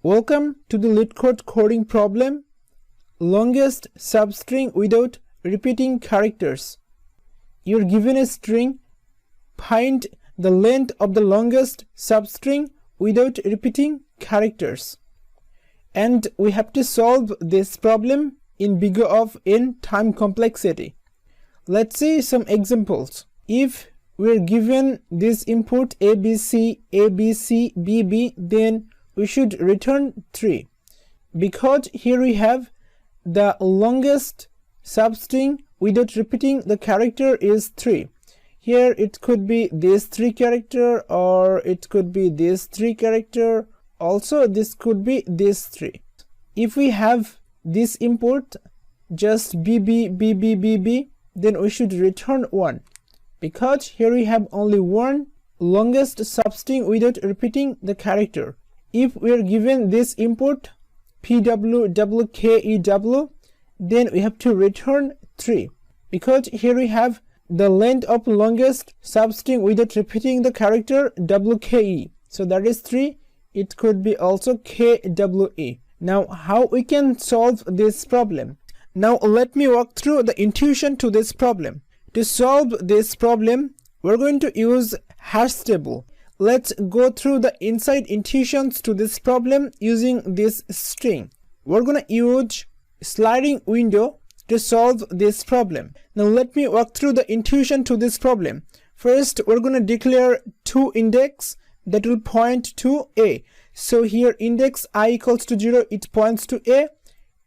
Welcome to the LeetCode coding problem, longest substring without repeating characters. You're given a string, find the length of the longest substring without repeating characters. And we have to solve this problem in bigger of n time complexity. Let's see some examples. If we're given this input ABC, ABC, BB, then we should return 3, because here we have the longest substring without repeating the character is 3. Here it could be this 3 character, or it could be this 3 character, also this could be this 3. If we have this input just BB, BB, BB, then we should return 1, because here we have only one longest substring without repeating the character. If we are given this input PW, WKEW, then we have to return 3, because here we have the length of longest substring without repeating the character WKE. So that is 3. It could be also KWE. Now how we can solve this problem? Now let me walk through the intuition to this problem. To solve this problem, we're going to use hash table. Let's go through the inside intuitions to this problem using this string. We're gonna use sliding window to solve this problem. Now let me walk through the intuition to this problem. First, we're gonna declare 2 index that will point to A. So here index I equals to 0, it points to A,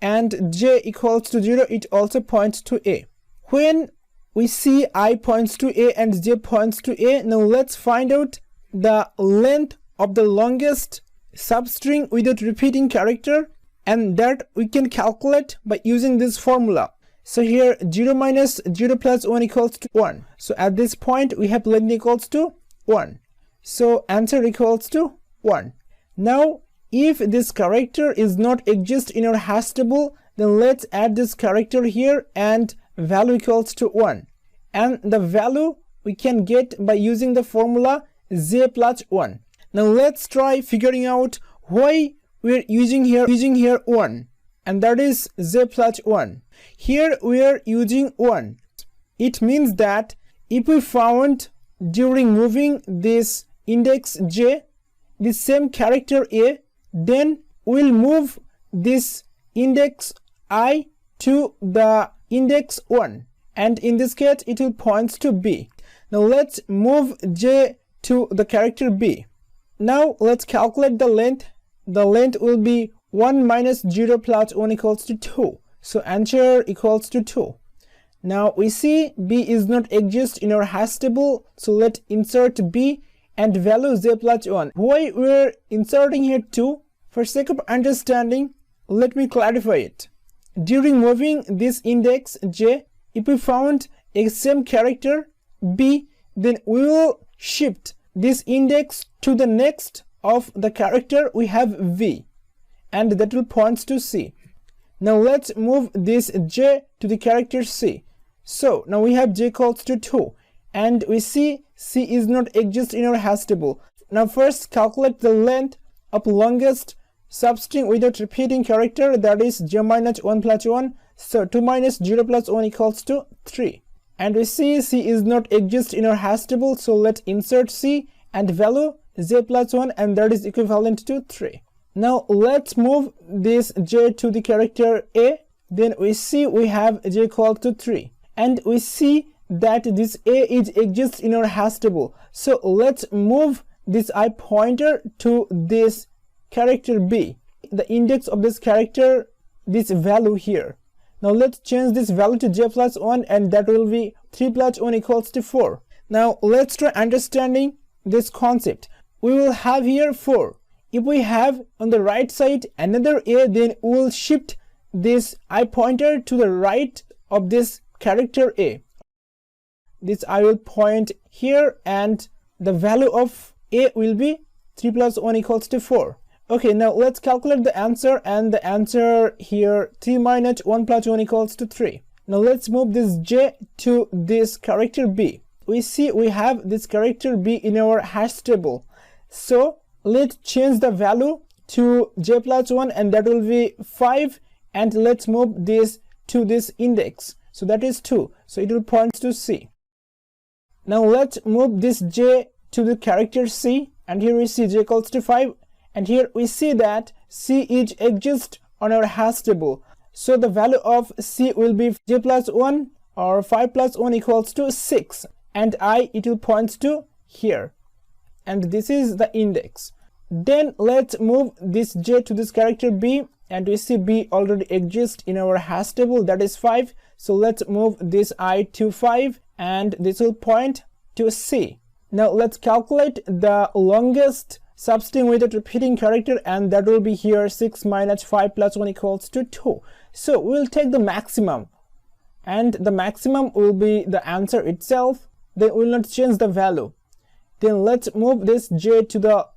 and j equals to 0, it also points to A. When we see I points to A and j points to A, now let's find out the length of the longest substring without repeating character, and that we can calculate by using this formula. So here 0 minus 0 plus 1 equals to 1. So at this point we have length equals to 1. So answer equals to 1. Now if this character is not exist in our hash table, then let's add this character here and value equals to 1. And the value we can get by using the formula j plus 1. Now let's try figuring out why we're using here 1, and that is j plus 1. Here we are using 1. It means that if we found during moving this index j the same character A, then we'll move this index I to the index 1, and in this case it will points to B. Now let's move j to the character B. Now let's calculate the length. The length will be 1 minus 0 plus 1 equals to 2. So answer equals to 2. Now we see B is not exist in our hash table, so let's insert B and value j plus 1. Why we're inserting here 2? For sake of understanding, let me clarify it. During moving this index j, if we found a same character B, then we will shift this index to the next of the character we have V, and that will points to C. Now let's move this j to the character C. So now we have j equals to 2, and we see C is not exist in our hash table. Now first calculate the length of longest substring without repeating character, that is j minus 1 plus 1. So 2 minus 0 plus 1 equals to 3. And we see C is not exist in our hash table, so let's insert C and value j plus 1, and that is equivalent to 3. Now let's move this j to the character A. Then we see we have j equal to 3, and we see that this A is exist in our hash table. So let's move this I pointer to this character B, the index of this character, this value here. Now let's change this value to j plus 1, and that will be 3 plus 1 equals to 4. Now let's try understanding this concept. We will have here 4. If we have on the right side another A, then we will shift this I pointer to the right of this character A. This I will point here, and the value of A will be 3 plus 1 equals to 4. Okay, now let's calculate the answer, and the answer here 3 minus 1 plus 1 equals to 3. Now let's move this j to this character B. We see we have this character B in our hash table. So let's change the value to j plus 1, and that will be 5, and let's move this to this index, so that is 2, so it will point to C. Now let's move this j to the character C, and here we see j equals to 5, and here we see that C is exists on our hash table, so the value of C will be j plus 1 or 5 plus 1 equals to 6, and I, it will point to here, and this is the index. Then let's move this j to this character B, and we see B already exists in our hash table, that is 5, so let's move this I to 5, and this will point to C. Now let's calculate the longest substring with a repeating character, and that will be here 6 minus 5 plus 1 equals to 2. So we will take the maximum, and the maximum will be the answer itself, then we will not change the value. Then let's move this j to the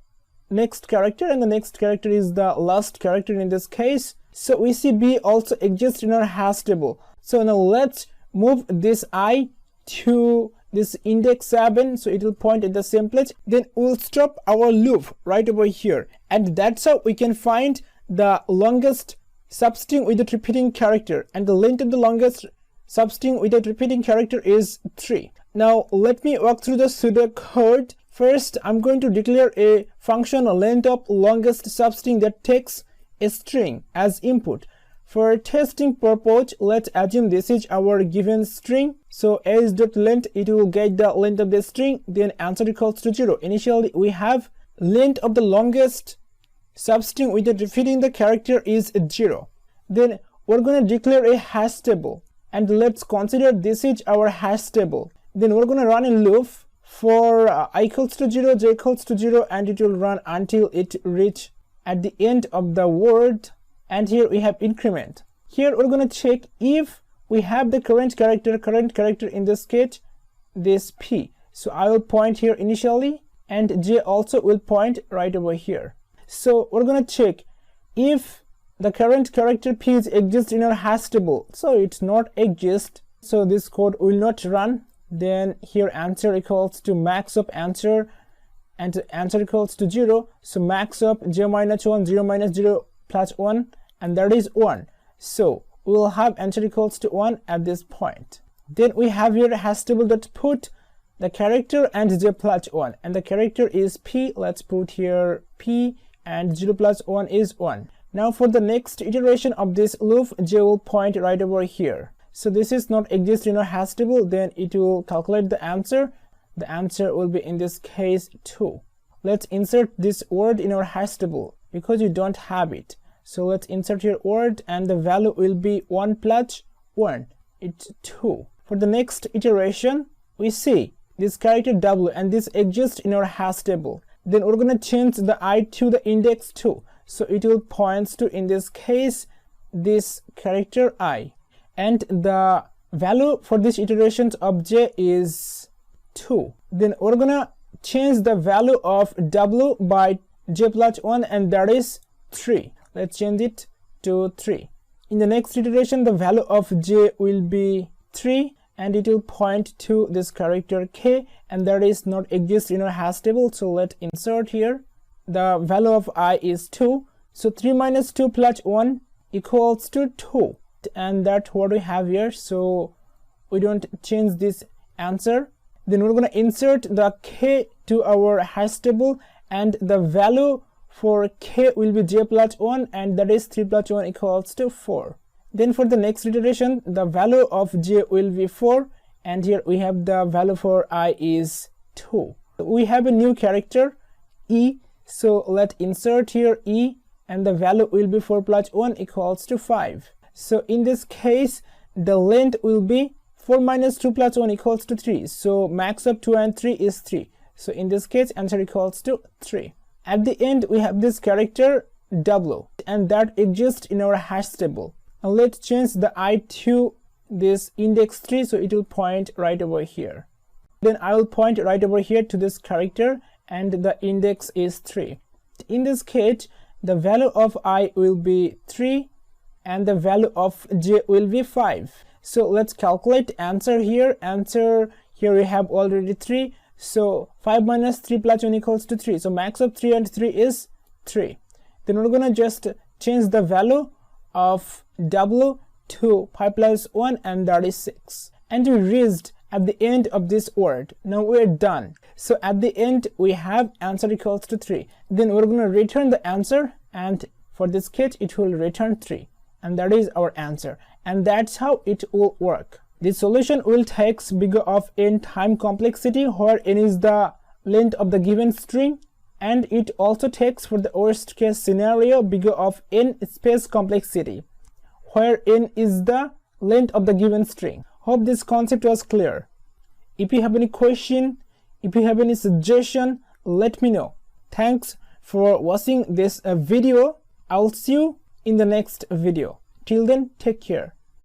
next character, and the next character is the last character in this case, so we see B also exists in our hash table. So now let's move this I to this index 7, so it will point at the same place. Then we'll stop our loop right over here, and that's how we can find the longest substring with a repeating character, and the length of the longest substring with a repeating character is 3. Now let me walk through the pseudo code. First, I'm going to declare a function length of longest substring that takes a string as input. For testing purpose, let's assume this is our given string. So as.length, it will get the length of the string, then answer equals to 0. Initially, we have length of the longest substring with repeating the character is 0. Then we're going to declare a hash table, and let's consider this is our hash table. Then we're going to run a loop for I equals to 0, j equals to 0, and it will run until it reach at the end of the word. And here we have increment. Here we're going to check if we have the current character in this case, this P. So I will point here initially, and J also will point right over here. So we're going to check if the current character P exists in our hash table. So it's not exist, so this code will not run. Then here answer equals to max of answer, and answer equals to 0. So max of j minus 1, 0 minus 0 plus 1, and that is 1. So we will have answer equals to 1 at this point. Then we have here hash table that put the character and j plus 1, and the character is P. Let's put here P, and 0 plus 1 is 1. Now for the next iteration of this loop, j will point right over here. So this is not exist in our hash table, then it will calculate the answer. The answer will be in this case 2. Let's insert this word in our hash table because you don't have it. So let's insert here word, and the value will be 1 plus 1. It's 2. For the next iteration, we see this character W, and this exists in our hash table. Then we're going to change the I to the index 2. So it will point to, in this case, this character I. And the value for this iterations of j is 2. Then we're gonna change the value of W by j plus 1, and that is 3. Let's change it to 3. In the next iteration, the value of j will be 3, and it will point to this character K, and that is not exist in our hash table. So let's insert here. The value of I is 2. So 3 minus 2 plus 1 equals to 2. And that's what we have here, so we don't change this answer. Then we're going to insert the K to our hash table, and the value for K will be j plus 1, and that is 3 plus 1 equals to 4. Then for the next iteration, the value of j will be 4, and here we have the value for I is 2. We have a new character E, so let's insert here E, and the value will be 4 plus 1 equals to 5. So in this case, the length will be 4 minus 2 plus 1 equals to 3. So max of 2 and 3 is 3. So in this case, answer equals to 3. At the end, we have this character W, and that exists in our hash table. Now let's change the I to this index 3, so it will point right over here. Then I will point right over here to this character, and the index is 3. In this case, the value of I will be 3, and the value of j will be 5. So let's calculate answer here. Answer here we have already 3. So 5 minus 3 plus 1 equals to 3. So max of 3 and 3 is 3. then we're gonna just change the value of w to 5 plus 1, and that is 6. And we reached at the end of this word. Now we're done. So at the end we have answer equals to 3. Then we're gonna return the answer, and for this case it will return 3, and that is our answer. And that's how it will work. The solution will take bigger of n time complexity, where n is the length of the given string, and it also takes, for the worst case scenario, bigger of n space complexity, where n is the length of the given string. Hope this concept was clear. If you have any question, if you have any suggestion, let me know. Thanks for watching this video. I'll see you in the next video. Till then, take care.